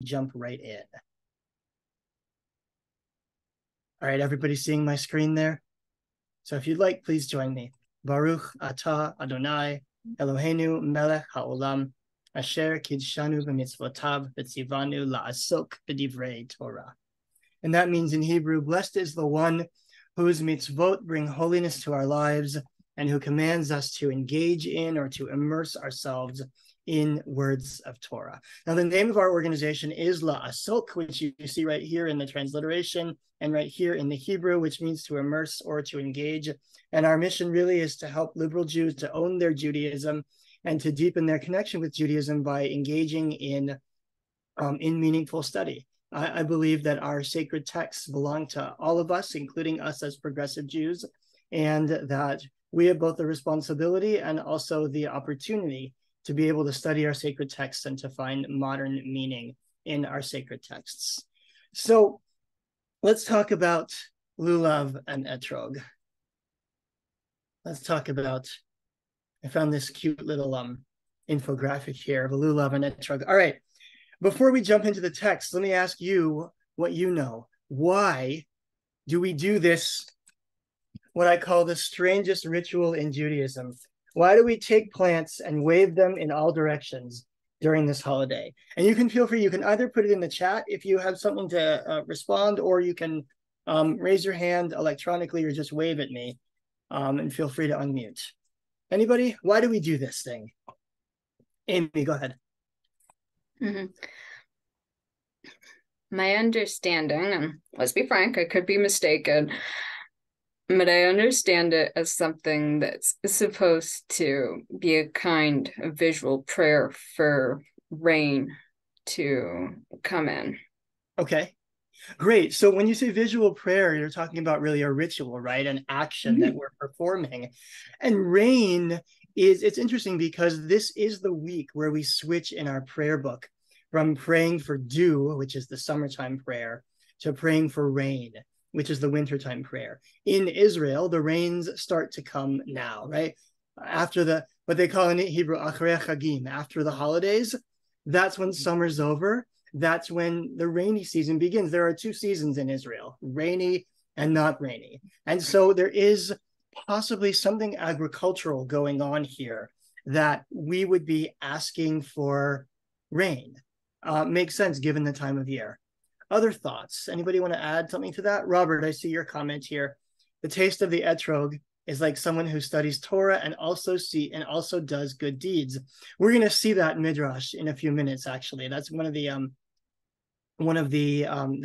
jump right in. All right, everybody seeing my screen there? So if you'd like, please join me. Baruch atah Adonai Eloheinu melech haolam asher kidshanu b'mitzvotav v'tzivanu la'asok b'divrei Torah. And that means in Hebrew, blessed is the one whose mitzvot bring holiness to our lives and who commands us to engage in or to immerse ourselves in words of Torah. Now, the name of our organization is La'asok, which you see right here in the transliteration and right here in the Hebrew, which means to immerse or to engage. And our mission really is to help liberal Jews to own their Judaism and to deepen their connection with Judaism by engaging in meaningful study. I believe that our sacred texts belong to all of us, including us as progressive Jews, and that we have both the responsibility and also the opportunity to be able to study our sacred texts and to find modern meaning in our sacred texts. So let's talk about lulav and etrog. Let's talk about, I found this cute little infographic here of a lulav and etrog. All right, before we jump into the text, let me ask you what you know. Why do we do this, what I call the strangest ritual in Judaism? Why do we take plants and wave them in all directions during this holiday? And you can feel free, you can either put it in the chat if you have something to respond, or you can raise your hand electronically or just wave at me, and feel free to unmute. Anybody? Why do we do this thing? Amy, go ahead. Mm-hmm. My understanding, and let's be frank, I could be mistaken, but I understand it as something that's supposed to be a kind of visual prayer for rain to come in. Okay, great. So when you say visual prayer, you're talking about really a ritual, right? An action that we're performing. And rain it's interesting because this is the week where we switch in our prayer book from praying for dew, which is the summertime prayer, to praying for rain, which is the wintertime prayer. In Israel, the rains start to come now, right? After what they call in Hebrew, achrei chagim, after the holidays, that's when summer's over. That's when the rainy season begins. There are two seasons in Israel, rainy and not rainy. And so there is possibly something agricultural going on here that we would be asking for rain. Makes sense given the time of year. Other thoughts? Anybody want to add something to that? Robert, I see your comment here. The taste of the etrog is like someone who studies Torah and also does good deeds. We're going to see that in Midrash in a few minutes. Actually, that's one of the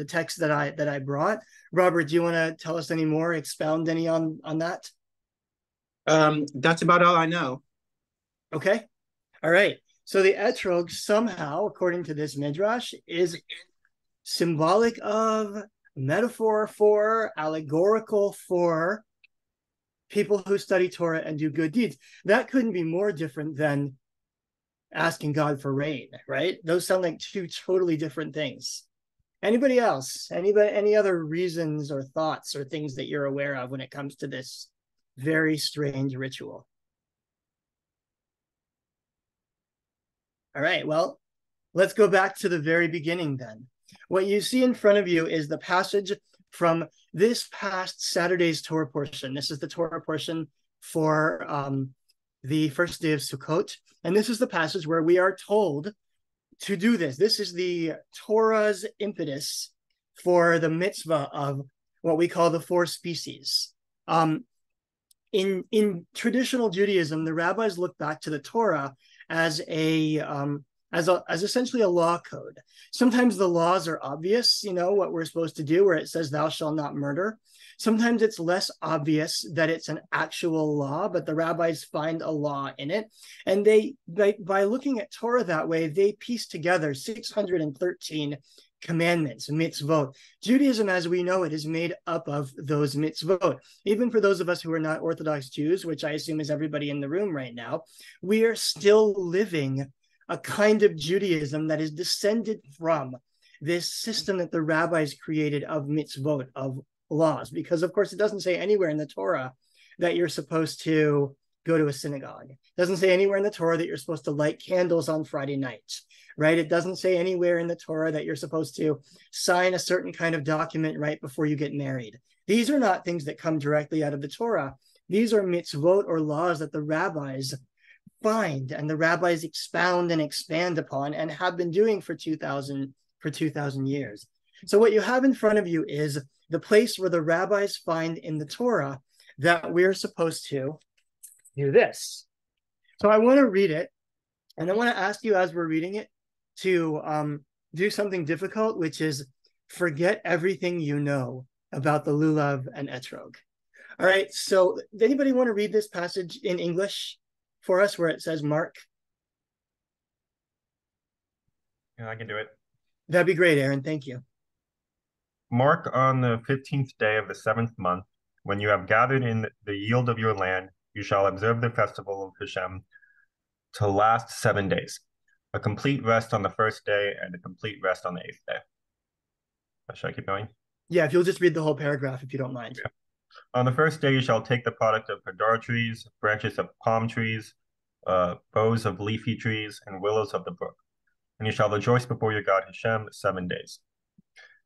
texts that I brought. Robert, do you want to tell us any more? Expound any on that? That's about all I know. Okay, all right. So the etrog somehow, according to this Midrash, is symbolic of, metaphor for, allegorical for people who study Torah and do good deeds. That couldn't be more different than asking God for rain, right? Those sound like two totally different things. Anybody else? Any other reasons or thoughts or things that you're aware of when it comes to this very strange ritual? All right, well, let's go back to the very beginning then. What you see in front of you is the passage from this past Saturday's Torah portion. This is the Torah portion for the first day of Sukkot. And this is the passage where we are told to do this. This is the Torah's impetus for the mitzvah of what we call the four species. In traditional Judaism, the rabbis look back to the Torah as essentially a law code. Sometimes the laws are obvious, what we're supposed to do, where it says thou shalt not murder. Sometimes it's less obvious that it's an actual law, but the rabbis find a law in it. And by looking at Torah that way, they piece together 613 commandments, mitzvot. Judaism, as we know it, is made up of those mitzvot. Even for those of us who are not Orthodox Jews, which I assume is everybody in the room right now, we are still living a kind of Judaism that is descended from this system that the rabbis created of mitzvot, of laws. Because, of course, it doesn't say anywhere in the Torah that you're supposed to go to a synagogue. It doesn't say anywhere in the Torah that you're supposed to light candles on Friday night, right? It doesn't say anywhere in the Torah that you're supposed to sign a certain kind of document right before you get married. These are not things that come directly out of the Torah. These are mitzvot or laws that the rabbis find and the rabbis expound and expand upon and have been doing for 2,000 years. So what you have in front of you is the place where the rabbis find in the Torah that we're supposed to do this. So I want to read it, and I want to ask you as we're reading it to do something difficult, which is forget everything you know about the lulav and etrog. All right, so does anybody want to read this passage in English for us where it says mark? Yeah, I can do it. That'd be great, Aaron. Thank you. Mark on the 15th day of the 7th month, when you have gathered in the yield of your land, you shall observe the festival of Hashem to last 7 days, a complete rest on the first day and a complete rest on the 8th day. Should I keep going? Yeah, if you'll just read the whole paragraph, if you don't mind. Yeah. On the first day, you shall take the product of hadar trees, branches of palm trees, boughs of leafy trees, and willows of the brook. And you shall rejoice before your God Hashem 7 days.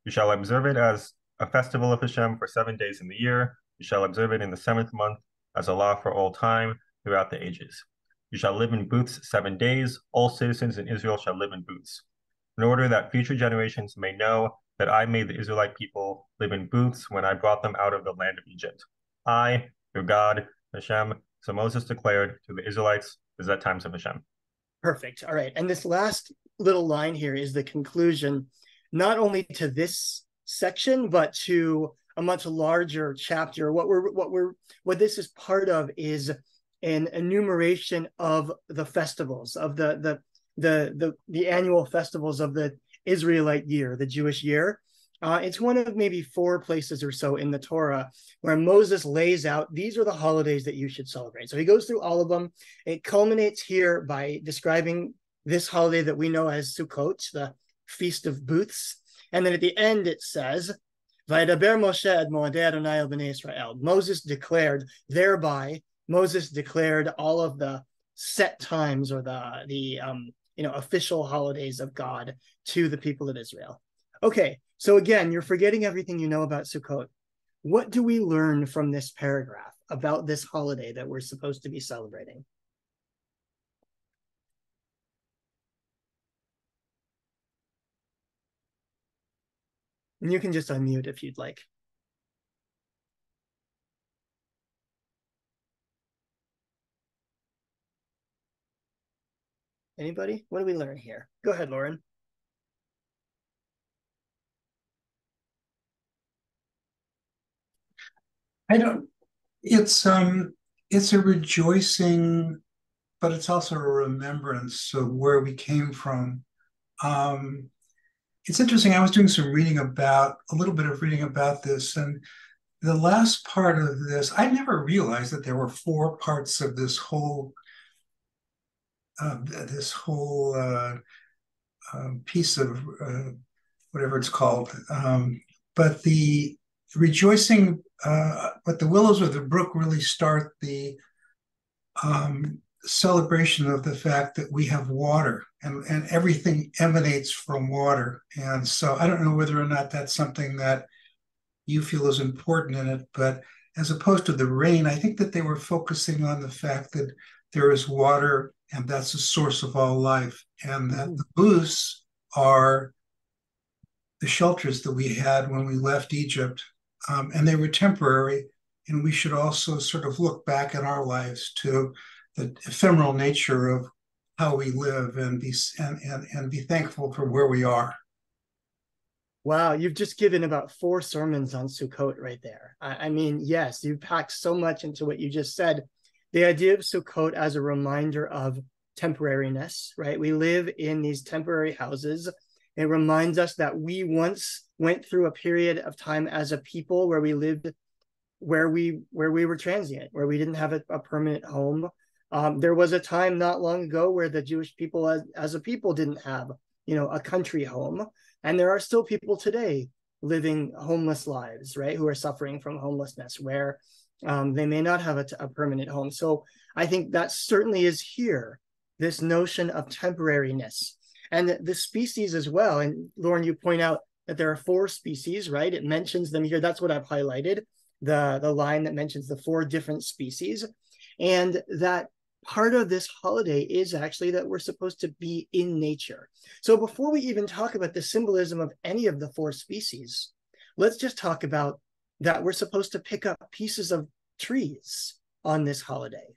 You shall observe it as a festival of Hashem for 7 days in the year. You shall observe it in the 7th month as a law for all time throughout the ages. You shall live in booths 7 days. All citizens in Israel shall live in booths, in order that future generations may know that I made the Israelite people live in booths when I brought them out of the land of Egypt. I, your God, Hashem. So Moses declared to the Israelites, is at times of Hashem. Perfect. All right. And this last little line here is the conclusion, not only to this section, but to a much larger chapter. What this is part of is an enumeration of the festivals, of the annual festivals of the Israelite year, the Jewish year. It's one of maybe 4 places or so in the Torah where Moses lays out, these are the holidays that you should celebrate. So he goes through all of them. It culminates here by describing this holiday that we know as Sukkot, the Feast of Booths. And then at the end it says, Vaydaber Moshe ad moadei Adonai el bnei Israel. Moses declared all of the set times or the official holidays of God to the people of Israel. Okay, so again, you're forgetting everything you know about Sukkot. What do we learn from this paragraph about this holiday that we're supposed to be celebrating? And you can just unmute if you'd like. Anybody? What do we learn here? Go ahead, Lauren. It's a rejoicing, but it's also a remembrance of where we came from. It's interesting. I was doing a little bit of reading about this, and the last part of this, I never realized that there were 4 parts of this whole piece of whatever it's called. But the rejoicing, but the willows of the brook really start the celebration of the fact that we have water, and everything emanates from water. And so I don't know whether or not that's something that you feel is important in it, but as opposed to the rain, I think that they were focusing on the fact that there is water and that's the source of all life, and that the booths are the shelters that we had when we left Egypt, and they were temporary, and we should also sort of look back at our lives to the ephemeral nature of how we live and be thankful for where we are. Wow, you've just given about 4 sermons on Sukkot right there. I mean, yes, you packed so much into what you just said. The idea of Sukkot as a reminder of temporariness, right? We live in these temporary houses. It reminds us that we once went through a period of time as a people where we lived, where we were transient, where we didn't have a permanent home. There was a time not long ago where the Jewish people as a people didn't have, a country home. And there are still people today living homeless lives, right? Who are suffering from homelessness, where they may not have a permanent home. So I think that certainly is here, this notion of temporariness. And the species as well. And Lauren, you point out that there are 4 species, right? It mentions them here. That's what I've highlighted, the line that mentions the 4 different species. And that part of this holiday is actually that we're supposed to be in nature. So before we even talk about the symbolism of any of the 4 species, let's just talk about that we're supposed to pick up pieces of trees on this holiday.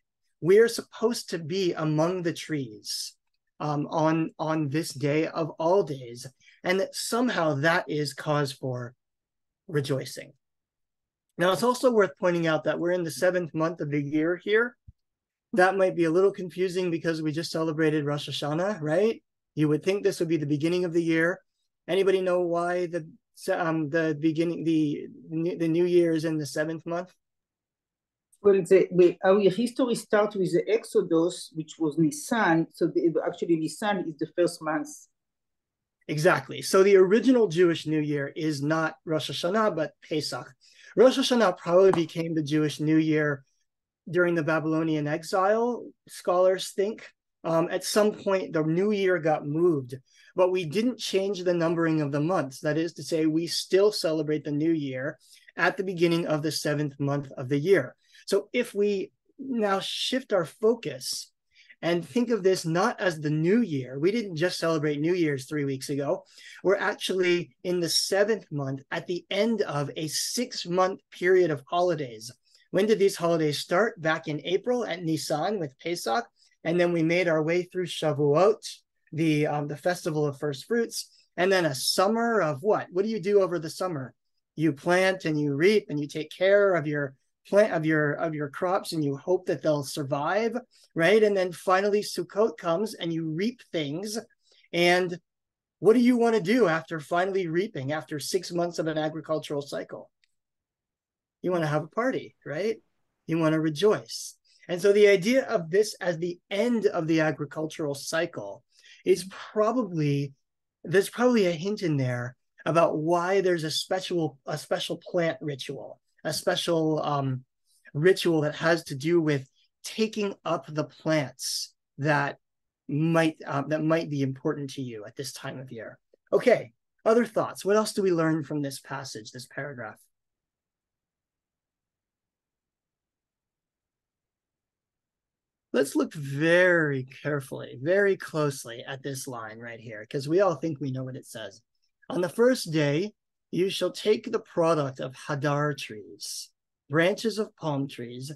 We are supposed to be among the trees on this day of all days, and that somehow that is cause for rejoicing. Now, it's also worth pointing out that we're in the 7th month of the year here. That might be a little confusing because we just celebrated Rosh Hashanah, right? You would think this would be the beginning of the year. Anybody know why the New Year is in the 7th month? Well, our history starts with the Exodus, which was Nisan. So actually, Nisan is the first month. Exactly. So the original Jewish New Year is not Rosh Hashanah, but Pesach. Rosh Hashanah probably became the Jewish New Year during the Babylonian exile, scholars think. At some point, the New Year got moved, but we didn't change the numbering of the months. That is to say, we still celebrate the New Year at the beginning of the 7th month of the year. So if we now shift our focus and think of this not as the New Year, we didn't just celebrate New Year's 3 weeks ago. We're actually in the 7th month at the end of a 6-month period of holidays. When did these holidays start? Back in April at Nisan with Pesach. And then we made our way through Shavuot, the festival of first fruits. And then a summer of what? What do you do over the summer? You plant and you reap and you take care of your crops and you hope that they'll survive, right? And then finally Sukkot comes and you reap things. And what do you want to do after finally reaping, after 6 months of an agricultural cycle? You want to have a party, right? You want to rejoice. And so the idea of this as the end of the agricultural cycle is there's probably a hint in there about why there's a special plant ritual, a special ritual that has to do with taking up the plants that might be important to you at this time of year. Okay, other thoughts? What else do we learn from this passage, this paragraph? Let's look very carefully, very closely at this line right here, because we all think we know what it says. On the first day, you shall take the product of hadar trees, branches of palm trees,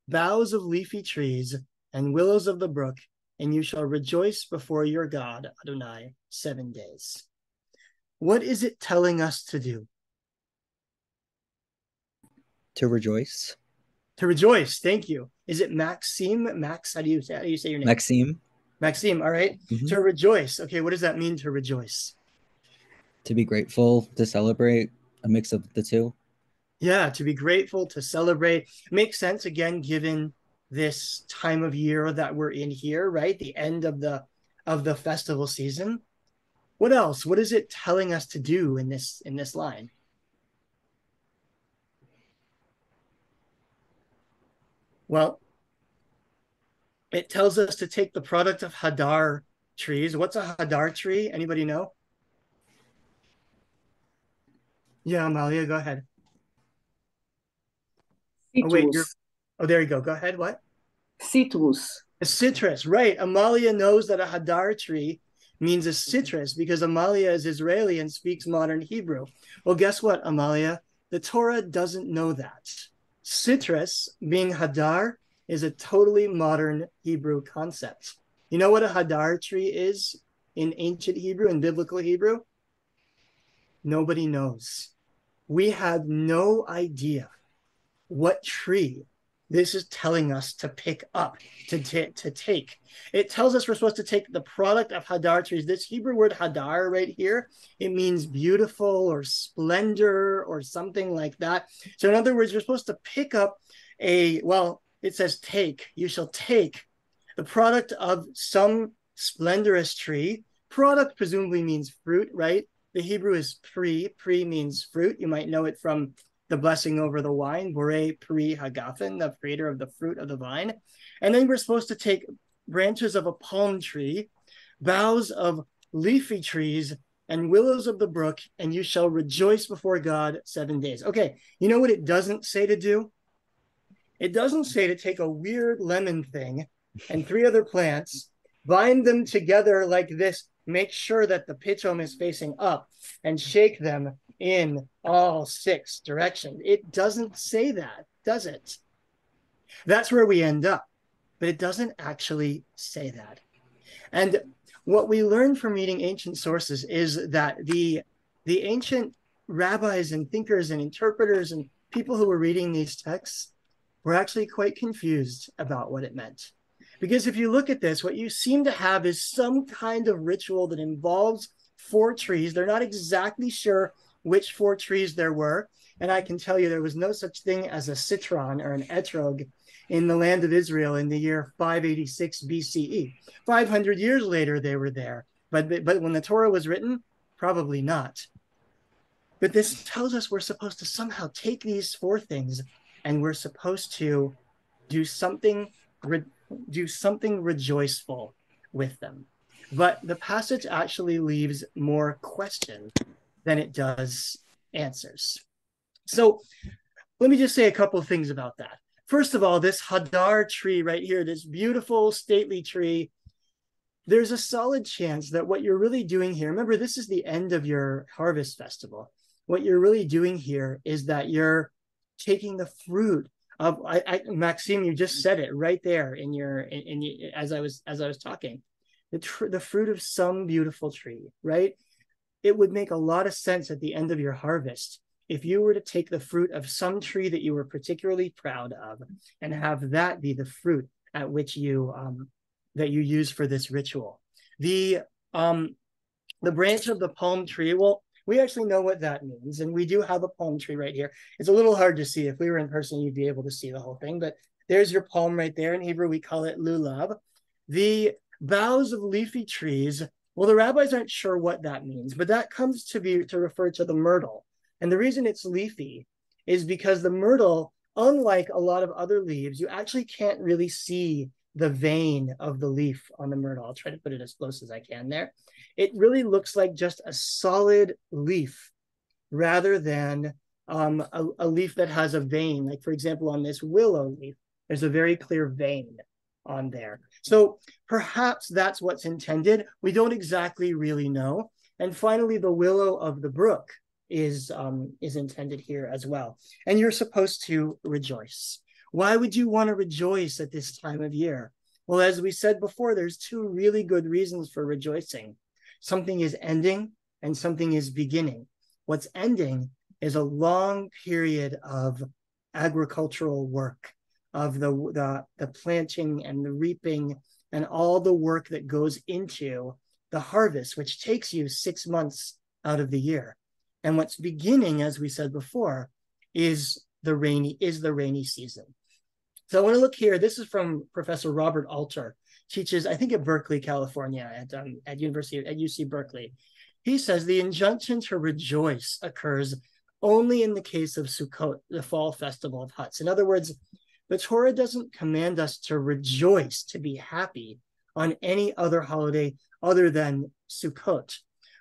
boughs of leafy trees, and willows of the brook, and you shall rejoice before your God, Adonai, 7 days. What is it telling us to do? To rejoice. To rejoice, thank you. Is it Maxime? Max, how do you say your name? Maxime. Maxime, all right. Mm-hmm. To rejoice. Okay, what does that mean to rejoice? To be grateful, to celebrate, a mix of the two. Yeah, to be grateful, to celebrate. Makes sense, again, given this time of year that we're in here, right? The end of the festival season. What else? What is it telling us to do in this line? Well, it tells us to take the product of hadar trees. What's a hadar tree? Anybody know? Yeah, Amalia, go ahead. Citrus. There you go. Go ahead. What? Citrus. A citrus, right. Amalia knows that a hadar tree means a citrus because Amalia is Israeli and speaks modern Hebrew. Well, guess what, Amalia? The Torah doesn't know that. Citrus, being hadar, is a totally modern Hebrew concept. You know what a hadar tree is in ancient Hebrew, in biblical Hebrew? Nobody knows. We have no idea what tree this is telling us to pick up, to take. It tells us we're supposed to take the product of hadar trees. This Hebrew word hadar right here, it means beautiful or splendor or something like that. So in other words, you're supposed to pick up it says take. You shall take the product of some splendorous tree. Product presumably means fruit, right? The Hebrew is pri. Pri means fruit. You might know it from the blessing over the wine, Borei Pri Hagafen, the creator of the fruit of the vine. And then we're supposed to take branches of a palm tree, boughs of leafy trees, and willows of the brook, and you shall rejoice before God 7 days. Okay, you know what it doesn't say to do? It doesn't say to take a weird lemon thing and 3 other plants, bind them together like this, make sure that the pichom is facing up, and shake them in all 6 directions. It doesn't say that, does it? That's where we end up, but it doesn't actually say that. And what we learn from reading ancient sources is that the ancient rabbis and thinkers and interpreters and people who were reading these texts were actually quite confused about what it meant. Because if you look at this, what you seem to have is some kind of ritual that involves 4 trees. They're not exactly sure which 4 trees there were. And I can tell you there was no such thing as a citron or an etrog in the land of Israel in the year 586 BCE. 500 years later, they were there. But when the Torah was written, probably not. But this tells us we're supposed to somehow take these 4 things and we're supposed to do something rejoiceful with them. But the passage actually leaves more question than it does answers. So let me just say a couple of things about that. First of all, this hadar tree right here, this beautiful stately tree, there's a solid chance that what you're really doing here, remember, this is the end of your harvest festival. What you're really doing here is that you're taking the fruit of, Maxime, you just said it right there in your, as I was talking, the fruit of some beautiful tree, right? It would make a lot of sense at the end of your harvest if you were to take the fruit of some tree that you were particularly proud of and have that be the fruit at which you that you use for this ritual. The branch of the palm tree, well, we actually know what that means, and we do have a palm tree right here. It's a little hard to see. If we were in person, you'd be able to see the whole thing, but there's your palm right there. In Hebrew, we call it lulav. The boughs of leafy trees, well, the rabbis aren't sure what that means, but that comes to refer to the myrtle. And the reason it's leafy is because the myrtle, unlike a lot of other leaves, you actually can't really see the vein of the leaf on the myrtle. I'll try to put it as close as I can there. It really looks like just a solid leaf rather than a leaf that has a vein. Like, for example, on this willow leaf, there's a very clear vein on there. So perhaps that's what's intended. We don't exactly really know. And finally, the willow of the brook is intended here as well. And you're supposed to rejoice. Why would you want to rejoice at this time of year? Well, as we said before, there's 2 really good reasons for rejoicing. Something is ending and something is beginning. What's ending is a long period of agricultural work, of the planting and the reaping and all the work that goes into the harvest, which takes you 6 months out of the year. And what's beginning, as we said before, is the rainy season. So I want to look here. This is from Professor Robert Alter, teaches, I think, at Berkeley, California, at UC Berkeley. He says the injunction to rejoice occurs only in the case of Sukkot, the fall festival of huts. In other words, the Torah doesn't command us to rejoice, to be happy on any other holiday other than Sukkot.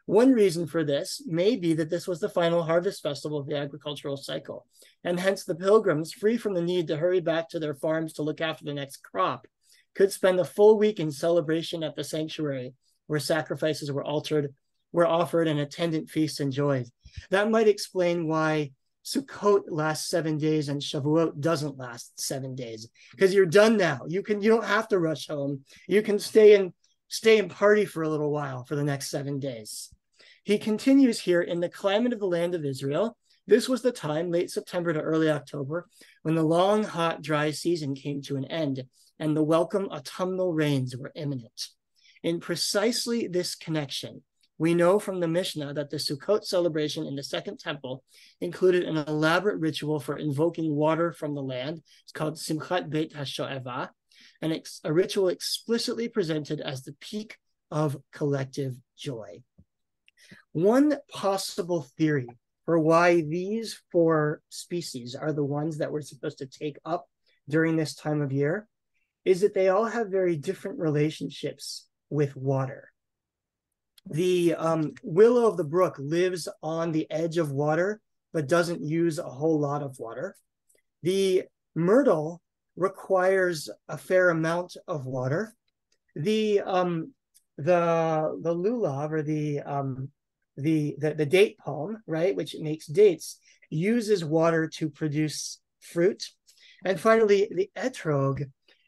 One reason for this may be that this was the final harvest festival of the agricultural cycle, and hence the pilgrims, free from the need to hurry back to their farms to look after the next crop, could spend a full week in celebration at the sanctuary, where sacrifices were offered and attendant feasts enjoyed. That might explain why Sukkot lasts 7 days and Shavuot doesn't last 7 days, because you're done now. You don't have to rush home. You can stay and party for a little while for the next 7 days. He continues here, in the climate of the land of Israel, this was the time, late September to early October, when the long, hot, dry season came to an end and the welcome autumnal rains were imminent. In precisely this connection, we know from the Mishnah that the Sukkot celebration in the Second Temple included an elaborate ritual for invoking water from the land. It's called Simchat Beit HaSho'evah, and a ritual explicitly presented as the peak of collective joy. One possible theory for why these four species are the ones that we're supposed to take up during this time of year is that they all have very different relationships with water. The willow of the brook lives on the edge of water, but doesn't use a whole lot of water. The myrtle requires a fair amount of water. The lulav, or the date palm, right, which makes dates, uses water to produce fruit. And finally, the etrog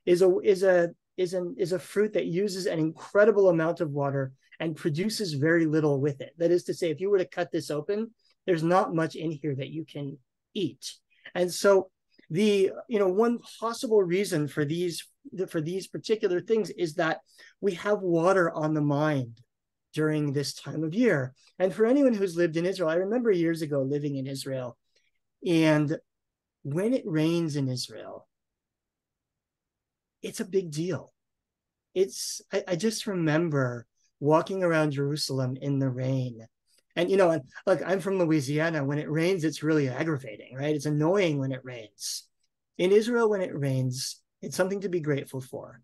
is a fruit that uses an incredible amount of water and produces very little with it. That is to say, if you were to cut this open, there's not much in here that you can eat. And so one possible reason for these particular things is that we have water on the mind during this time of year. And for anyone who's lived in Israel, I remember years ago living in Israel, and when it rains in Israel, it's a big deal. I just remember walking around Jerusalem in the rain. And, look, I'm from Louisiana. When it rains, it's really aggravating, right? It's annoying when it rains. In Israel, when it rains, it's something to be grateful for.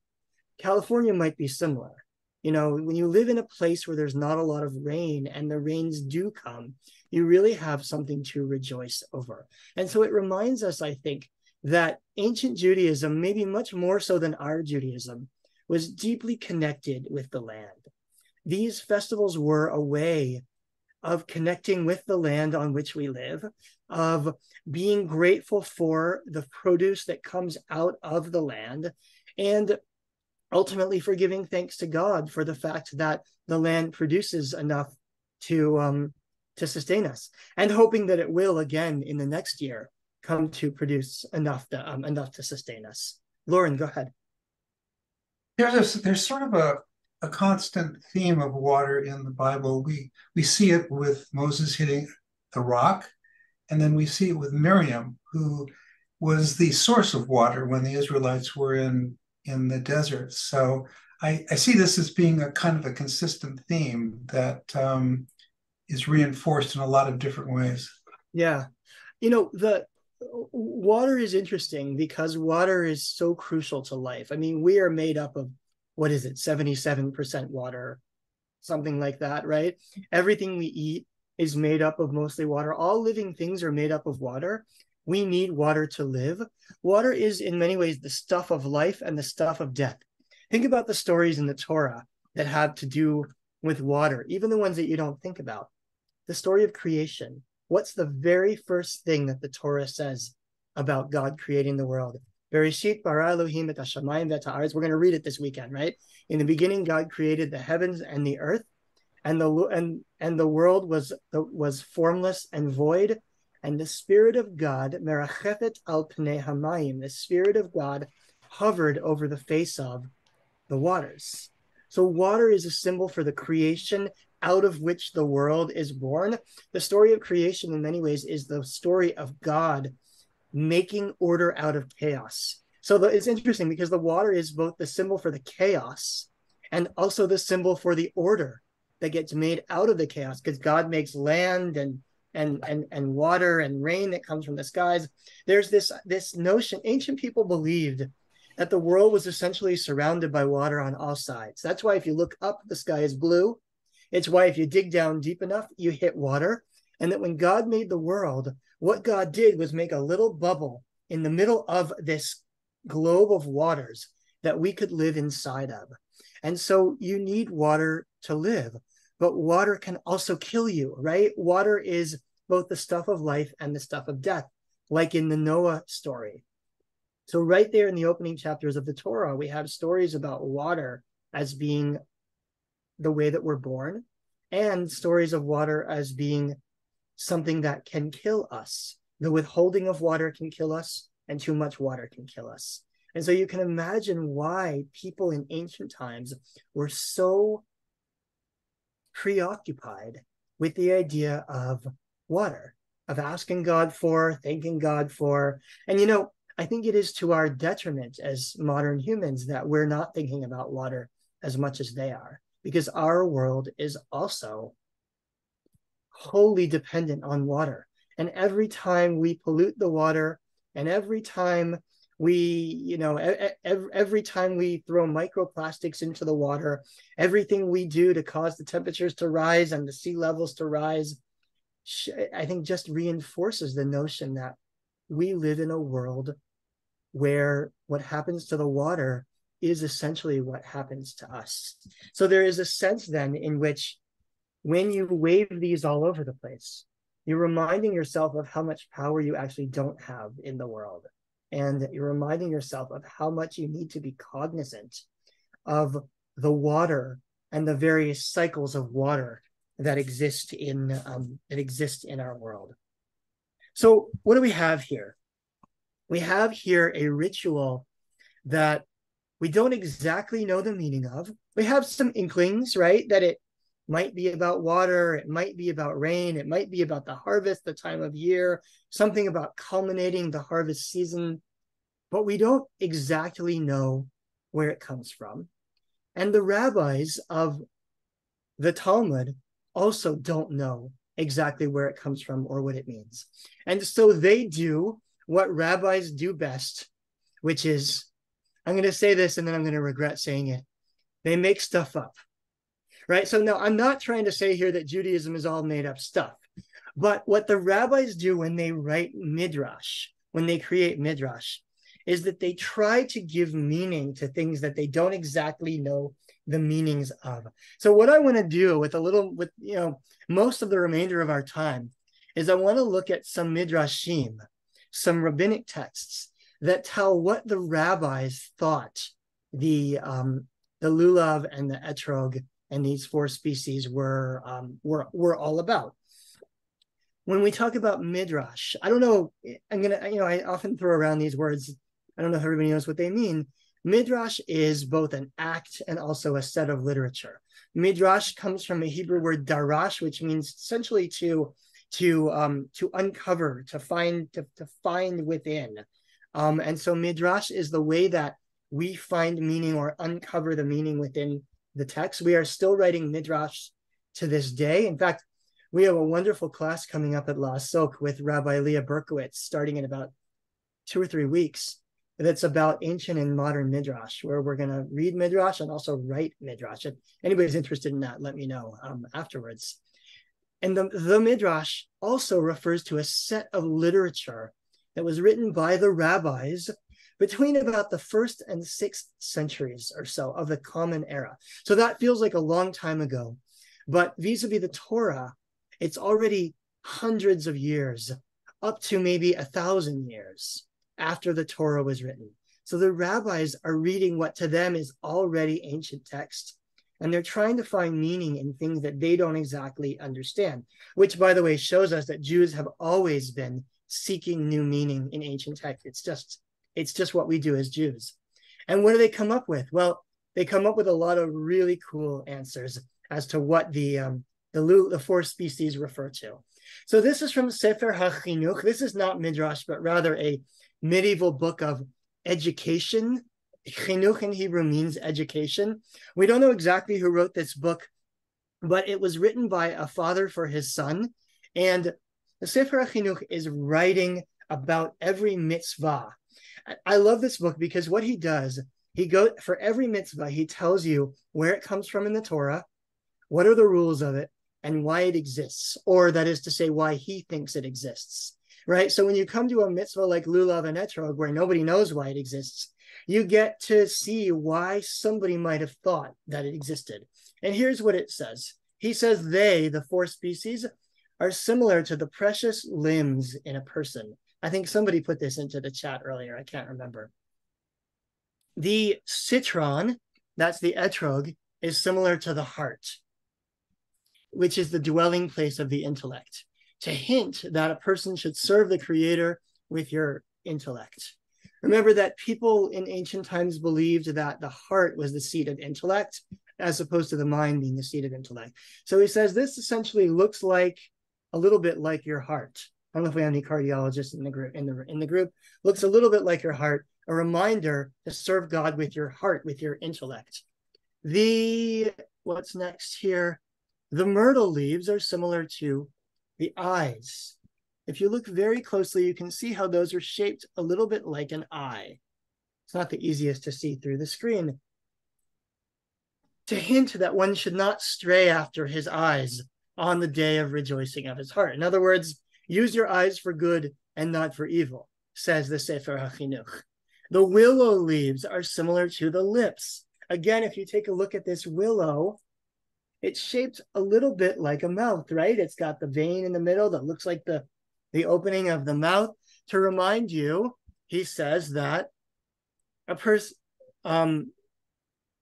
California might be similar. When you live in a place where there's not a lot of rain and the rains do come, you really have something to rejoice over. And so it reminds us, I think, that ancient Judaism, maybe much more so than our Judaism, was deeply connected with the land. These festivals were a way of connecting with the land on which we live, of being grateful for the produce that comes out of the land, and ultimately for giving thanks to God for the fact that the land produces enough to sustain us, and hoping that it will again in the next year come to produce enough to sustain us. Lauren, go ahead. There's sort of a constant theme of water in the Bible. We see it with Moses hitting the rock, and then we see it with Miriam, who was the source of water when the Israelites were in the desert. So I see this as being a kind of a consistent theme that is reinforced in a lot of different ways. Yeah. The water is interesting because water is so crucial to life. I mean, we are made up of, 77% water, something like that, right? Everything we eat is made up of mostly water. All living things are made up of water. We need water to live. Water is in many ways the stuff of life and the stuff of death. Think about the stories in the Torah that have to do with water, even the ones that you don't think about. The story of creation. What's the very first thing that the Torah says about God creating the world? Bereshit bara Elohim et hashamayim v'et ha'aretz. We're going to read it this weekend, right? In the beginning, God created the heavens and the earth, and the world was formless and void. And the Spirit of God, merachefet al pnei hamayim, the Spirit of God hovered over the face of the waters. So water is a symbol for the creation out of which the world is born. The story of creation in many ways is the story of God making order out of chaos. So it's interesting because the water is both the symbol for the chaos and also the symbol for the order that gets made out of the chaos, because God makes land and water and rain that comes from the skies. There's this notion, ancient people believed that the world was essentially surrounded by water on all sides. That's why if you look up, the sky is blue. It's why if you dig down deep enough, you hit water. And that when God made the world, what God did was make a little bubble in the middle of this globe of waters that we could live inside of. And so you need water to live, but water can also kill you, right? Water is both the stuff of life and the stuff of death, like in the Noah story. So right there in the opening chapters of the Torah, we have stories about water as being the way that we're born, and stories of water as being something that can kill us. The withholding of water can kill us, and too much water can kill us. And so you can imagine why people in ancient times were so preoccupied with the idea of water, of asking God for, thanking God for. And I think it is to our detriment as modern humans that we're not thinking about water as much as they are, because our world is also wholly dependent on water. And every time we pollute the water, and every time every time we throw microplastics into the water, everything we do to cause the temperatures to rise and the sea levels to rise, I think just reinforces the notion that we live in a world where what happens to the water is essentially what happens to us. So there is a sense then in which when you wave these all over the place, you're reminding yourself of how much power you actually don't have in the world. And you're reminding yourself of how much you need to be cognizant of the water and the various cycles of water that exist in our world. So what do we have here? We have here a ritual that we don't exactly know the meaning of. We have some inklings, right? That it might be about water, it might be about rain, it might be about the harvest, the time of year, something about culminating the harvest season, but we don't exactly know where it comes from. And the rabbis of the Talmud also don't know exactly where it comes from or what it means. And so they do what rabbis do best, which is, I'm going to say this and then I'm going to regret saying it, they make stuff up. Right? So no, I'm not trying to say here that Judaism is all made up stuff. But what the rabbis do when they write midrash, when they create midrash, is that they try to give meaning to things that they don't exactly know the meanings of. So what I want to do with most of the remainder of our time is I want to look at some midrashim, some rabbinic texts that tell what the rabbis thought the lulav and the etrog and these four species were all about. When we talk about midrash, I don't know, I often throw around these words. I don't know if everybody knows what they mean. Midrash is both an act and also a set of literature. Midrash comes from a Hebrew word darash, which means essentially to uncover, to find within. And so midrash is the way that we find meaning or uncover the meaning within the text. We are still writing midrash to this day. In fact, we have a wonderful class coming up at La Sok with Rabbi Leah Berkowitz starting in about 2 or 3 weeks. That's about ancient and modern midrash, where we're going to read midrash and also write midrash. If anybody's interested in that, let me know afterwards. And the midrash also refers to a set of literature that was written by the rabbis between about the 1st and 6th centuries or so of the Common Era. So that feels like a long time ago. But vis-a-vis the Torah, it's already hundreds of years, up to maybe 1,000 years after the Torah was written. So the rabbis are reading what to them is already ancient text. And they're trying to find meaning in things that they don't exactly understand, which, by the way, shows us that Jews have always been seeking new meaning in ancient text. It's just what we do as Jews. And what do they come up with? Well, they come up with a lot of really cool answers as to what the 4 species refer to. So this is from Sefer HaChinuch. This is not midrash, but rather a medieval book of education. Chinuch in Hebrew means education. We don't know exactly who wrote this book, but it was written by a father for his son. And the Sefer HaChinuch is writing about every mitzvah. I love this book because what he does, for every mitzvah, he tells you where it comes from in the Torah, what are the rules of it, and why it exists, or that is to say, why he thinks it exists, right? So when you come to a mitzvah like lulav and etrog, where nobody knows why it exists, you get to see why somebody might have thought that it existed. And here's what it says. He says the 4 species, are similar to the precious limbs in a person. I think somebody put this into the chat earlier. I can't remember. The citron, that's the etrog, is similar to the heart, which is the dwelling place of the intellect, to hint that a person should serve the Creator with your intellect. Remember that people in ancient times believed that the heart was the seat of intellect, as opposed to the mind being the seat of intellect. So he says this essentially looks like a little bit like your heart. I don't know if we have any cardiologists in the group. In the group, looks a little bit like your heart. A reminder to serve God with your heart, with your intellect. What's next here? The myrtle leaves are similar to the eyes. If you look very closely, you can see how those are shaped a little bit like an eye. It's not the easiest to see through the screen. To hint that one should not stray after his eyes on the day of rejoicing of his heart. In other words, use your eyes for good and not for evil, says the Sefer HaChinuch. The willow leaves are similar to the lips. Again, if you take a look at this willow, it's shaped a little bit like a mouth, right? It's got the vein in the middle that looks like the opening of the mouth. To remind you, he says that a person, to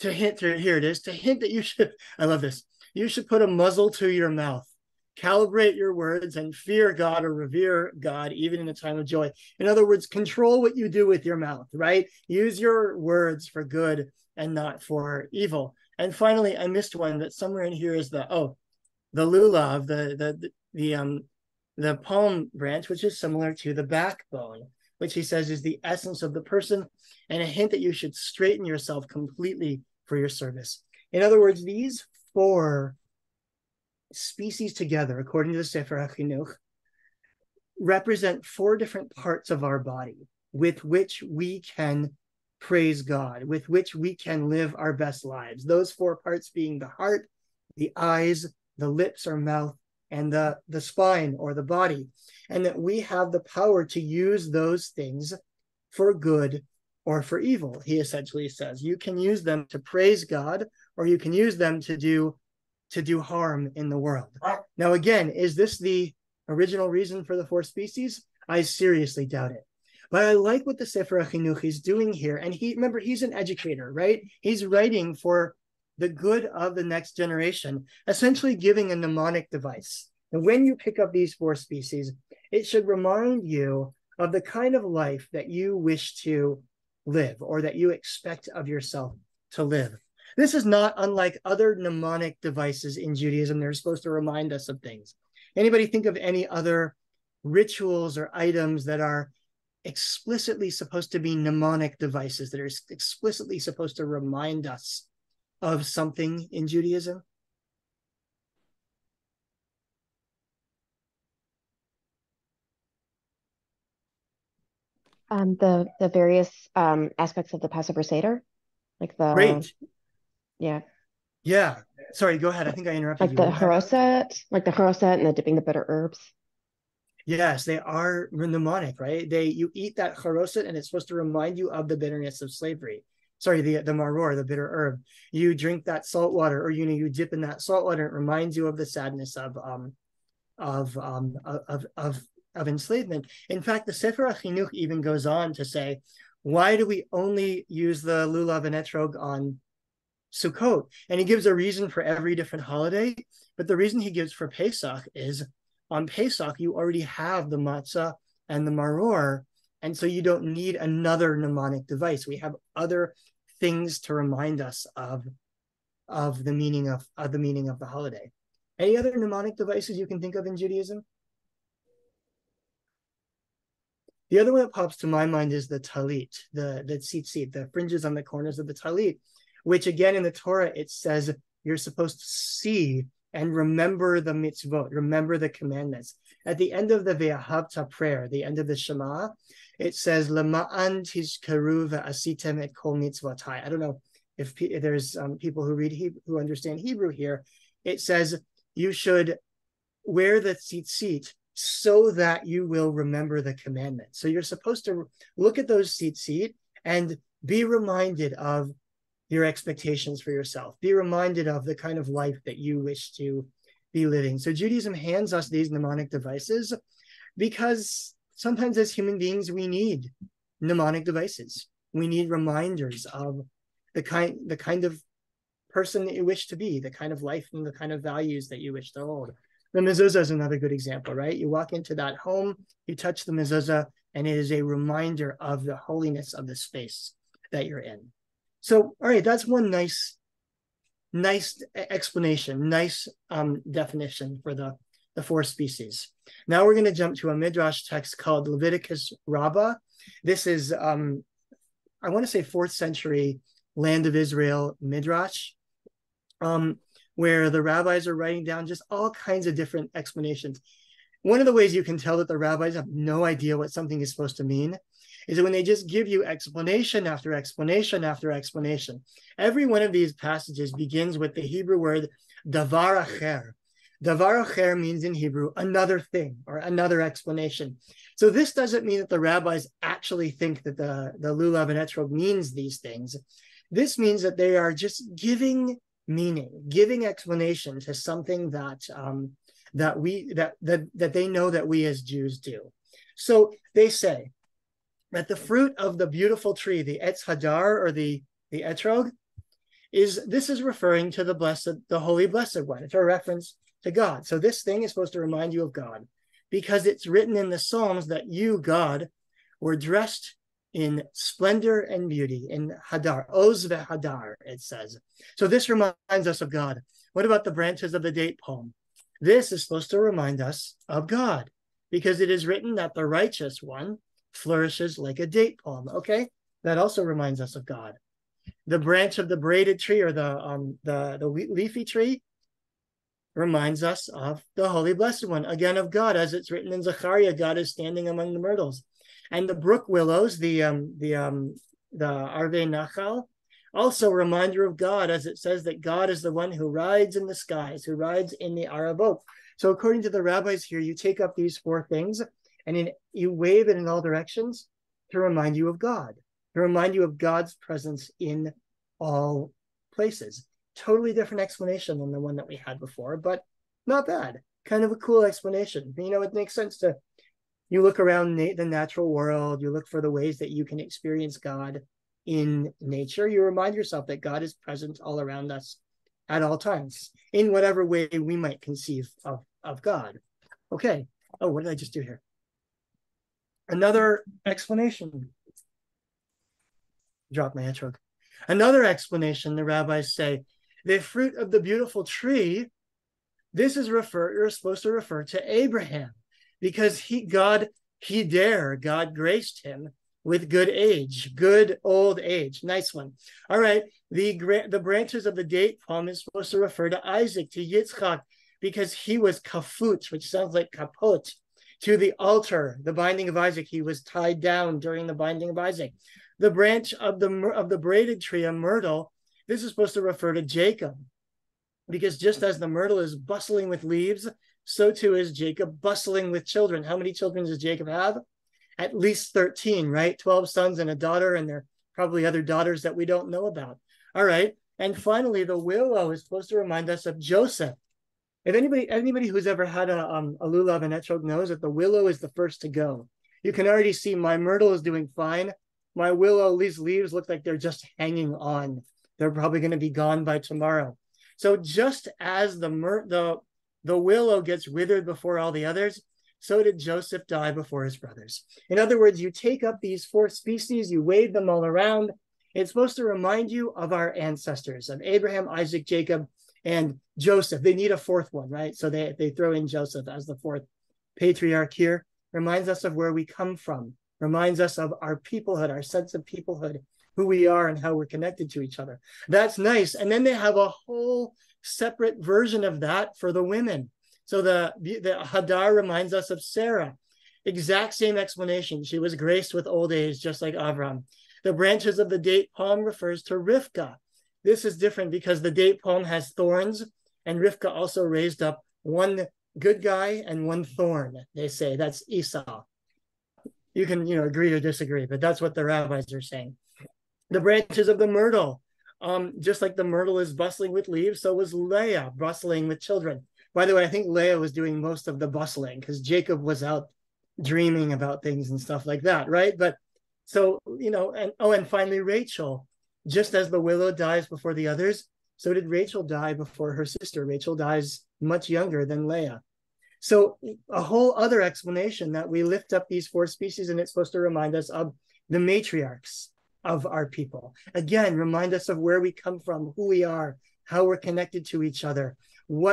hint, here it is, to hint that you should, I love this, you should put a muzzle to your mouth, calibrate your words, and fear God or revere God even in a time of joy. In other words, control what you do with your mouth, right? Use your words for good and not for evil. And finally, I missed one, but somewhere in here is the lulav, the palm branch, which is similar to the backbone, which he says is the essence of the person, and a hint that you should straighten yourself completely for your service. In other words, these 4 species together, according to the Sefer HaChinuch, represent 4 different parts of our body with which we can praise God, with which we can live our best lives. Those 4 parts being the heart, the eyes, the lips or mouth, and the spine or the body. And that we have the power to use those things for good or for evil. He essentially says you can use them to praise God, or you can use them to do harm in the world. Now, again, is this the original reason for the 4 species? I seriously doubt it. But I like what the Sefer HaChinuch is doing here. And remember, he's an educator, right? He's writing for the good of the next generation, essentially giving a mnemonic device. And when you pick up these 4 species, it should remind you of the kind of life that you wish to live, or that you expect of yourself to live. This is not unlike other mnemonic devices in Judaism. They're supposed to remind us of things. Anybody think of any other rituals or items that are explicitly supposed to be mnemonic devices, that are explicitly supposed to remind us of something in Judaism? The various aspects of the Passover Seder, like the Great. Yeah. Sorry, go ahead. I think I interrupted like you. the charoset and the dipping the bitter herbs. Yes, they are mnemonic, right? You eat that charoset and it's supposed to remind you of the bitterness of slavery. Sorry, the maror, the bitter herb. You drink that salt water, or you dip in that salt water. It reminds you of the sadness of enslavement. In fact, the Sefer HaChinuch even goes on to say, why do we only use the lulav and etrog on Sukkot? And he gives a reason for every different holiday, but the reason he gives for Pesach is, on Pesach, you already have the matzah and the maror, and so you don't need another mnemonic device. We have other things to remind us of the meaning of the holiday. Any other mnemonic devices you can think of in Judaism? The other one that pops to my mind is the talit, the tzitzit, the fringes on the corners of the talit, which again in the Torah, it says you're supposed to see and remember the mitzvot, remember the commandments. At the end of the Ve'ahavta prayer, the end of the Shema, it says, Lema'an tizkaru ve'asitem et kol mitzvotai. I don't know if there's people who read Hebrew, who understand Hebrew here. It says you should wear the tzitzit so that you will remember the commandments. So you're supposed to look at those tzitzit and be reminded of your expectations for yourself. Be reminded of the kind of life that you wish to be living. So Judaism hands us these mnemonic devices because sometimes as human beings, we need mnemonic devices. We need reminders of the kind of person that you wish to be, the kind of life and the kind of values that you wish to hold. The mezuzah is another good example, right? You walk into that home, you touch the mezuzah, and it is a reminder of the holiness of the space that you're in. So, all right, that's one nice explanation, nice definition for the 4 species. Now we're going to jump to a midrash text called Leviticus Rabbah. This is, I want to say 4th century land of Israel midrash, where the rabbis are writing down just all kinds of different explanations. One of the ways you can tell that the rabbis have no idea what something is supposed to mean is when they just give you explanation after explanation after explanation. Every one of these passages begins with the Hebrew word davar acher. Davar acher means in Hebrew another thing or another explanation. So this doesn't mean that the rabbis actually think that the lulav and etrog means these things. This means that they are just giving meaning, giving explanation to something that that they know that we as Jews do. So they say that the fruit of the beautiful tree, the etz hadar or the etrog, is referring to the holy blessed one. It's a reference to God. So this thing is supposed to remind you of God because it's written in the Psalms that you, God, were dressed in splendor and beauty, in hadar, oz ve'hadar, it says. So this reminds us of God. What about the branches of the date palm? This is supposed to remind us of God because it is written that the righteous one flourishes like a date palm. Okay, that also reminds us of God. The branch of the braided tree or the leafy tree reminds us of the holy blessed one, again of God, as it's written in Zechariah. God is standing among the myrtles, and the brook willows, the arvei nachal, also a reminder of God, as it says that God is the one who rides in the skies, who rides in the aravot. So according to the rabbis here, you take up these four things and you wave it in all directions to remind you of God, to remind you of God's presence in all places. Totally different explanation than the one that we had before, but not bad. Kind of a cool explanation. You know, it makes sense to, you look around the natural world, you look for the ways that you can experience God in nature. You remind yourself that God is present all around us at all times, in whatever way we might conceive of God. Okay. Oh, what did I just do here? Another explanation. Drop my etrog. Another explanation, the rabbis say, the fruit of the beautiful tree, this is supposed to refer to Abraham, because God graced him with good age, good old age. Nice one. All right. The branches of the date palm is supposed to refer to Isaac, to Yitzchak, because he was kafut, which sounds like kapot, to the altar, the binding of Isaac. He was tied down during the binding of Isaac. The branch of the braided tree, a myrtle, this is supposed to refer to Jacob, because just as the myrtle is bustling with leaves, so too is Jacob bustling with children. How many children does Jacob have? At least 13, right? 12 sons and a daughter, and there are probably other daughters that we don't know about. All right. And finally, the willow is supposed to remind us of Joseph. If anybody who's ever had a lulav and etrog knows that the willow is the first to go. You can already see my myrtle is doing fine. My willow, these leaves look like they're just hanging on. They're probably going to be gone by tomorrow. So just as the willow gets withered before all the others, so did Joseph die before his brothers. In other words, you take up these four species, you wave them all around. It's supposed to remind you of our ancestors, of Abraham, Isaac, Jacob, and Joseph. They need a fourth one, right? So they throw in Joseph as the fourth patriarch here. Reminds us of where we come from. Reminds us of our peoplehood, our sense of peoplehood, who we are and how we're connected to each other. That's nice. And then they have a whole separate version of that for the women. So the Hadar reminds us of Sarah. Exact same explanation. She was graced with old age, just like Avram. The branches of the date palm refers to Rivka. This is different because the date palm has thorns, and Rivka also raised up one good guy and one thorn, they say. That's Esau. You can, agree or disagree, but that's what the rabbis are saying. The branches of the myrtle, just like the myrtle is bustling with leaves, so was Leah bustling with children. By the way, I think Leah was doing most of the bustling because Jacob was out dreaming about things and stuff like that, right? But so, and finally Rachel, just as the willow dies before the others, so did Rachel die before her sister. Rachel dies much younger than Leah. So a whole other explanation that we lift up these four species, and it's supposed to remind us of the matriarchs of our people. Again, remind us of where we come from, who we are, how we're connected to each other. Who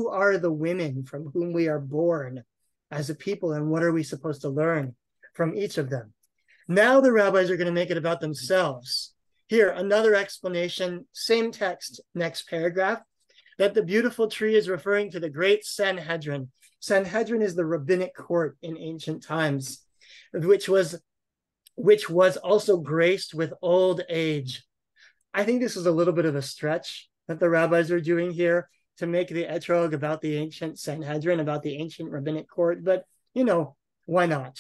are the women from whom we are born as a people, and what are we supposed to learn from each of them? Now the rabbis are going to make it about themselves. Here, another explanation, same text, next paragraph, that the beautiful tree is referring to the great Sanhedrin. Sanhedrin is the rabbinic court in ancient times, which was also graced with old age. I think this is a little bit of a stretch that the rabbis are doing here to make the etrog about the ancient Sanhedrin, about the ancient rabbinic court, but why not?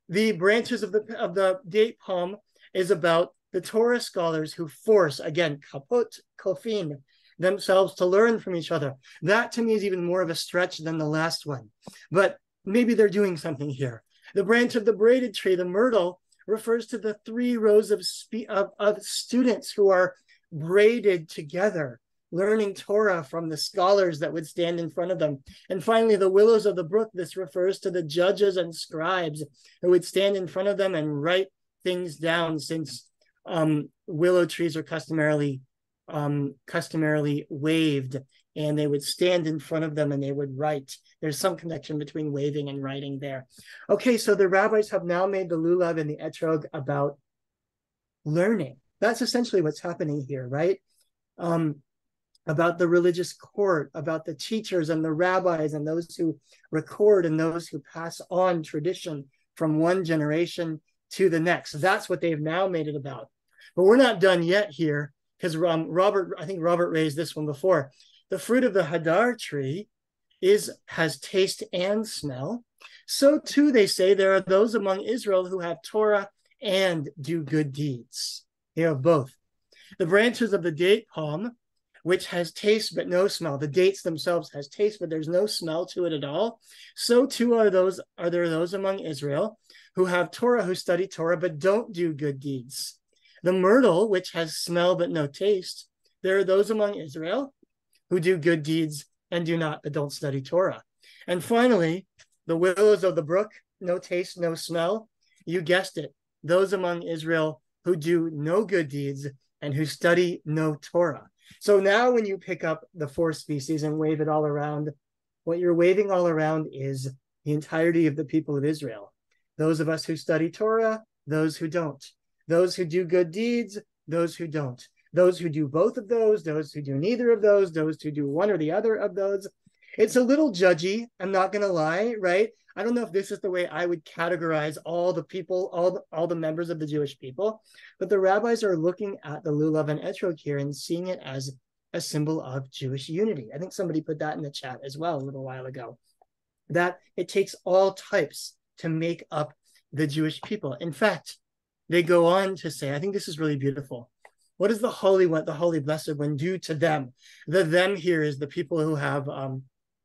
The branches of the date palm is about the Torah scholars who force, again, kaput kofin, themselves to learn from each other. That to me is even more of a stretch than the last one, but maybe they're doing something here. The branch of the braided tree, the myrtle, refers to the 3 rows of students who are braided together, learning Torah from the scholars that would stand in front of them. And finally, the willows of the brook, this refers to the judges and scribes who would stand in front of them and write things down, since willow trees are customarily waved, and they would stand in front of them and they would write. There's some connection between waving and writing there. Okay, so the rabbis have now made the lulav and the etrog about learning. That's essentially what's happening here, right? About the religious court, about the teachers and the rabbis and those who record and those who pass on tradition from one generation to the next. That's what they've now made it about. But we're not done yet here, because I think Robert raised this one before. The fruit of the hadar tree has taste and smell. So too, they say, there are those among Israel who have Torah and do good deeds. You have both. The branches of the date palm, which has taste but no smell. The dates themselves has taste, but there's no smell to it at all. So too are there those among Israel who have Torah, who study Torah, but don't do good deeds. The myrtle, which has smell but no taste, there are those among Israel who do good deeds and but don't study Torah. And finally, the willows of the brook, no taste, no smell. You guessed it, those among Israel who do no good deeds and who study no Torah. So now when you pick up the 4 species and wave it all around, what you're waving all around is the entirety of the people of Israel. Those of us who study Torah, those who don't. Those who do good deeds, those who don't. Those who do both of those who do neither of those who do one or the other of those. It's a little judgy, I'm not going to lie, right? I don't know if this is the way I would categorize all the people, all the members of the Jewish people, but the rabbis are looking at the lulav and etrog here and seeing it as a symbol of Jewish unity. I think somebody put that in the chat as well a little while ago, that it takes all types to make up the Jewish people. In fact, they go on to say, I think this is really beautiful. What does the Holy Blessed One do to them? The them here is the people who have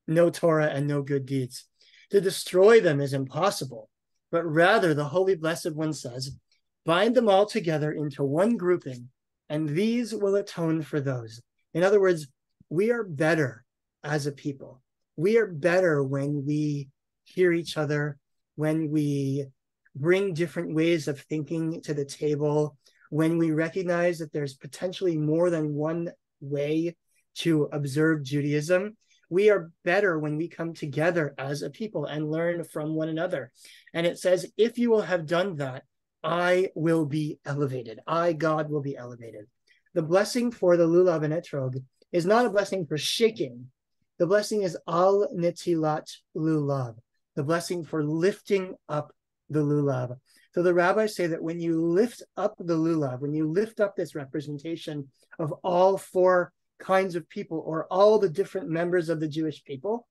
no Torah and no good deeds. To destroy them is impossible, but rather the Holy Blessed One says, bind them all together into one grouping, and these will atone for those. In other words, we are better as a people. We are better when we hear each other, when we bring different ways of thinking to the table, when we recognize that there's potentially more than one way to observe Judaism. We are better when we come together as a people and learn from one another. And it says, if you will have done that, I will be elevated. I, God, will be elevated. The blessing for the lulav and etrog is not a blessing for shaking. The blessing is al netilat lulav, the blessing for lifting up the lulav. So the rabbis say that when you lift up the lulav, when you lift up this representation of all 4 kinds of people, or all the different members of the Jewish people,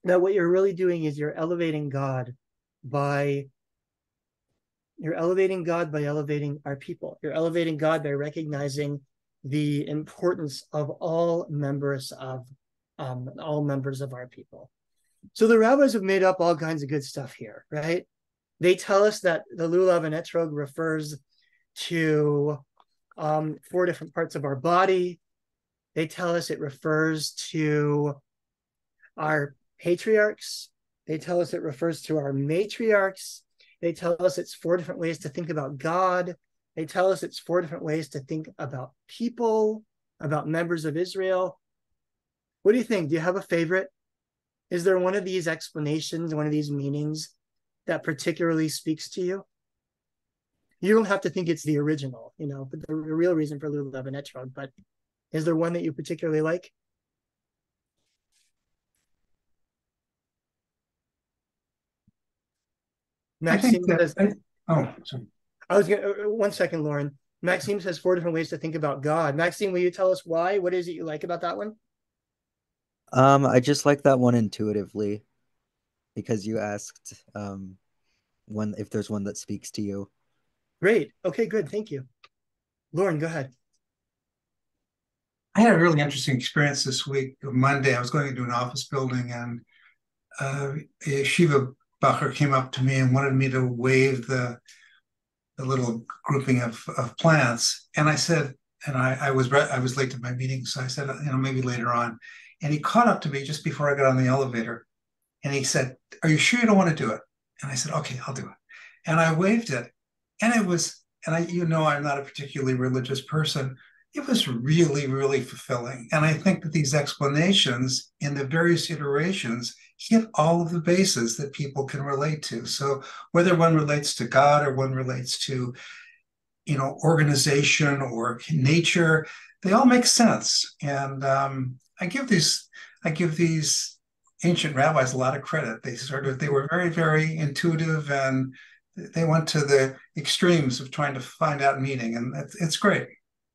that what you're really doing is you're elevating God by elevating our people. You're elevating God by recognizing the importance of all members of our people. So the rabbis have made up all kinds of good stuff here, right? They tell us that the lulav and etrog refers to 4 different parts of our body. They tell us it refers to our patriarchs. They tell us it refers to our matriarchs. They tell us it's 4 different ways to think about God. They tell us it's 4 different ways to think about people, about members of Israel. What do you think? Do you have a favorite? Is there one of these explanations, one of these meanings that particularly speaks to you? You don't have to think it's the original, but the real reason for lulav and etrog, but is there one that you particularly like? Maxime says, sorry. I was gonna, 1 second, Lauren. Maxime says 4 different ways to think about God. Maxime, will you tell us why? What is it you like about that one? I just like that one intuitively because you asked one if there's one that speaks to you. Great. Okay, good. Thank you. Lauren, go ahead. I had a really interesting experience this week. Monday, I was going into an office building, and a Shiva Bacher came up to me and wanted me to wave the little grouping of plants. And I said, and I was late to my meeting, so I said, maybe later on. And he caught up to me just before I got on the elevator, and he said, "Are you sure you don't want to do it?" And I said, "Okay, I'll do it." And I waved it, and it was, and I'm not a particularly religious person. It was really, really fulfilling. And I think that these explanations in the various iterations hit all of the bases that people can relate to. So whether one relates to God or one relates to, organization or nature, they all make sense. And I give these ancient rabbis a lot of credit. They were very, very intuitive, and they went to the extremes of trying to find out meaning. And it's great.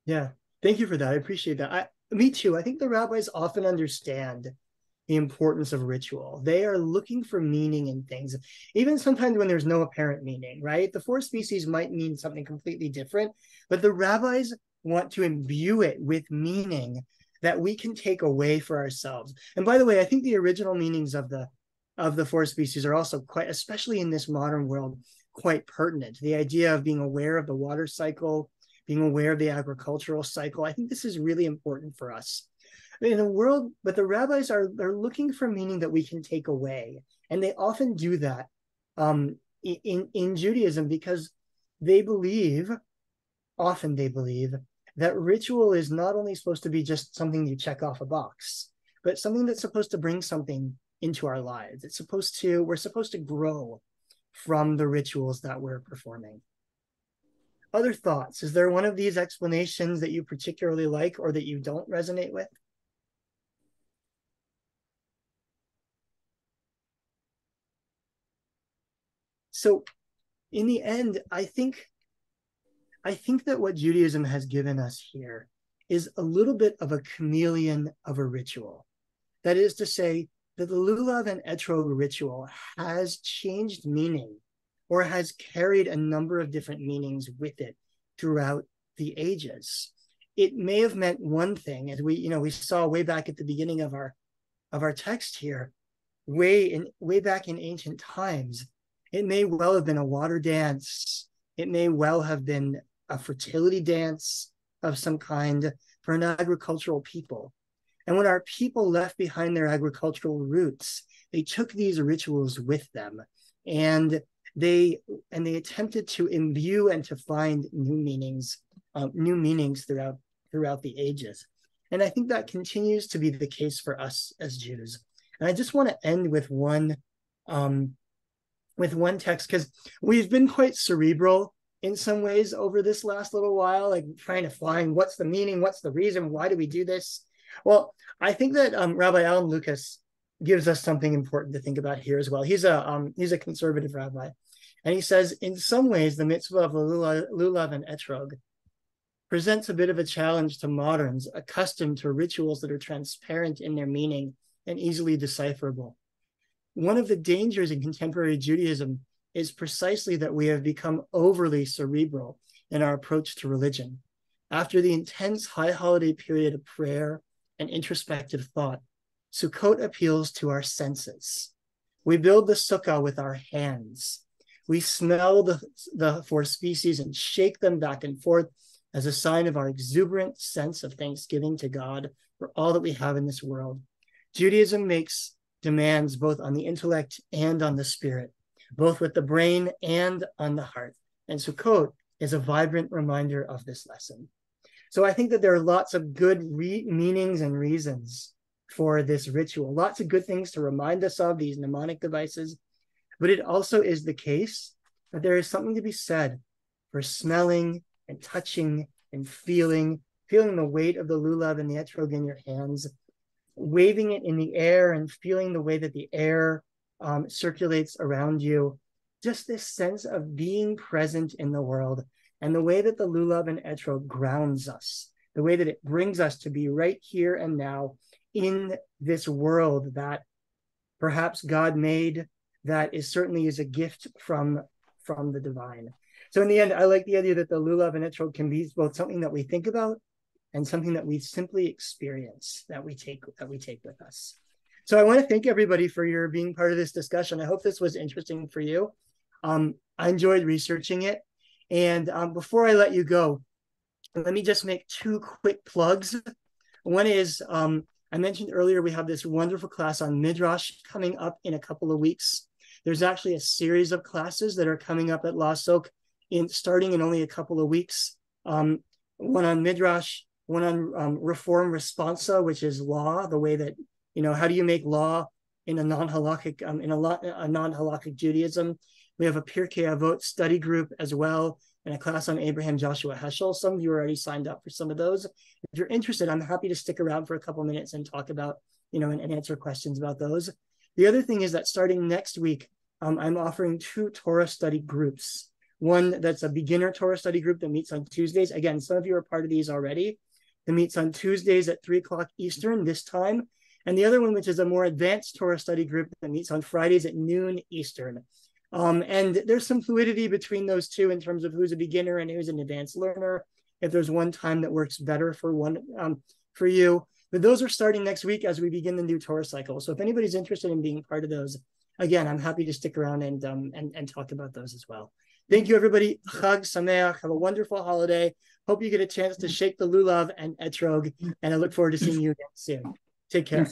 Yeah. Thank you for that. I appreciate that. Me too. I think the rabbis often understand the importance of ritual. They are looking for meaning in things, even sometimes when there's no apparent meaning, right? The 4 species might mean something completely different, but the rabbis want to imbue it with meaning that we can take away for ourselves. And by the way, I think the original meanings of the 4 species are also quite, especially in this modern world, quite pertinent. The idea of being aware of the water cycle, being aware of the agricultural cycle. I think this is really important for us. In the world, but the rabbis they're looking for meaning that we can take away. And they often do that in Judaism because they believe that ritual is not only supposed to be just something you check off a box, but something that's supposed to bring something into our lives. We're supposed to grow from the rituals that we're performing. Other thoughts? Is there one of these explanations that you particularly like or that you don't resonate with? So in the end, I think that what Judaism has given us here is a little bit of a chameleon of a ritual. That is to say that the lulav and etrog ritual has changed meaning or has carried a number of different meanings with it throughout the ages. It may have meant one thing, as we saw way back at the beginning of our text here, way back in ancient times. It may well have been a water dance. It may well have been a fertility dance of some kind for an agricultural people. And when our people left behind their agricultural roots, they took these rituals with them, and they attempted to imbue and to find new meanings throughout the ages. And I think that continues to be the case for us as Jews. And I just want to end with one text, because we've been quite cerebral in some ways over this last little while, like trying to find what's the meaning, what's the reason, why do we do this? Well, I think that Rabbi Alan Lucas gives us something important to think about here as well. He's a conservative rabbi, and he says, in some ways, the mitzvah of lulav and etrog presents a bit of a challenge to moderns accustomed to rituals that are transparent in their meaning and easily decipherable. One of the dangers in contemporary Judaism is precisely that we have become overly cerebral in our approach to religion. After the intense high holiday period of prayer and introspective thought, Sukkot appeals to our senses. We build the sukkah with our hands. We smell the 4 species and shake them back and forth as a sign of our exuberant sense of thanksgiving to God for all that we have in this world. Judaism makes demands both on the intellect and on the spirit, both with the brain and on the heart. And Sukkot is a vibrant reminder of this lesson. So I think that there are lots of good meanings and reasons for this ritual, lots of good things to remind us of, these mnemonic devices. But it also is the case that there is something to be said for smelling and touching and feeling the weight of the lulav and the etrog in your hands, waving it in the air and feeling the way that the air circulates around you, just this sense of being present in the world, and the way that the lulav and etrog grounds us, the way that it brings us to be right here and now in this world that perhaps God made, that is certainly is a gift from the divine. So in the end, I like the idea that the lulav and etrog can be both something that we think about and something that we simply experience, that we take with us. So I want to thank everybody for your being part of this discussion. I hope this was interesting for you. I enjoyed researching it. And before I let you go, let me just make two quick plugs. One is, I mentioned earlier, we have this wonderful class on Midrash coming up in a couple of weeks. There's actually a series of classes that are coming up at La Sok starting in only a couple of weeks. One on Midrash, one on Reform Responsa, which is law, the way that, how do you make law in a non-halakhic, non-halakhic Judaism. We have a Pirkei Avot study group as well, and a class on Abraham Joshua Heschel. Some of you already signed up for some of those. If you're interested, I'm happy to stick around for a couple minutes and talk about, and answer questions about those. The other thing is that starting next week, I'm offering 2 Torah study groups. One that's a beginner Torah study group that meets on Tuesdays. Again, some of you are part of these already. That meets on Tuesdays at 3 o'clock Eastern this time. And the other one, which is a more advanced Torah study group that meets on Fridays at noon Eastern. And there's some fluidity between those two in terms of who's a beginner and who's an advanced learner, if there's one time that works better for for you. But those are starting next week as we begin the new Torah cycle. So if anybody's interested in being part of those, again, I'm happy to stick around and talk about those as well. Thank you, everybody. Chag Sameach. Have a wonderful holiday. Hope you get a chance to shake the lulav and etrog, and I look forward to seeing you again soon. Take care.